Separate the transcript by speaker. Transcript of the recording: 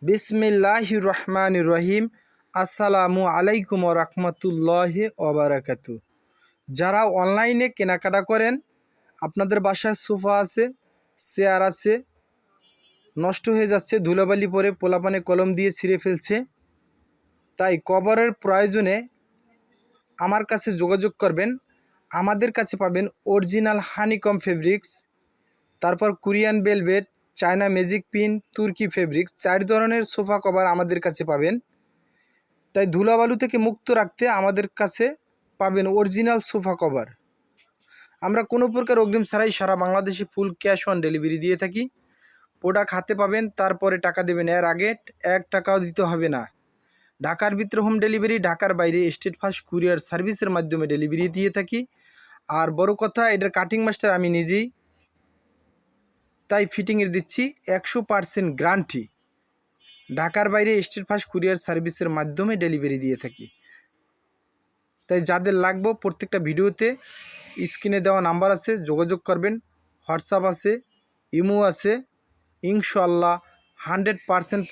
Speaker 1: বিসমিল্লাহির রহমানির রহিম। আসসালামু আলাইকুম ওয়া রাহমাতুল্লাহি ওয়া বারাকাতু। যারা অনলাইনে কেনাকাটা করেন, আপনাদের বাসায় সোফা আছে, চেয়ার আছে, নষ্ট হয়ে যাচ্ছে, ধুলাবালি পরে পোলাপানে কলম দিয়ে ছিঁড়ে ফেলছে, তাই কভারের প্রয়োজনে আমার কাছে যোগাযোগ করবেন। আমাদের কাছে পাবেন অরিজিনাল হানিকম ফেব্রিক্স, তারপর Korean velvet, China magic pin, তুর্কি ফেব্রিক্স, 4 ধরনের সোফা কভার আমাদের কাছে পাবেন। তাই ধুলাবালু থেকে মুক্ত রাখতে আমাদের কাছে পাবেন অরিজিনাল সোফা কভার। আমরা কোনো প্রকার অগ্রিম ছাড়াই সারা বাংলাদেশে ফুল ক্যাশ অন ডেলিভারি দিয়ে থাকি। প্রোডাক্ট হাতে পাবেন, তারপরে টাকা দেবেন। এর আগে 1 টাকাও দিতে হবে না। ঢাকার ভিতরে হোম ডেলিভারি, ঢাকার বাইরে স্টেট ফাস্ট কুরিয়ার সার্ভিসের মাধ্যমে ডেলিভারি দিয়ে থাকি। আর বড় কথা, এটার কাটিং মাস্টার আমি নিজেই, তাই ফিটিংয়ের দিচ্ছি 100% গ্যারান্টি। ঢাকার বাইরে স্টেট ফাস্ট কুরিয়ার সার্ভিসের মাধ্যমে ডেলিভারি দিয়ে থাকি। তাই যাদের লাগবে প্রত্যেকটা ভিডিওতে স্ক্রিনে দেওয়া নাম্বার আছে, যোগাযোগ করবেন। হোয়াটসঅ্যাপ আছে, ইমো আছে। ইনশাআল্লাহ 100%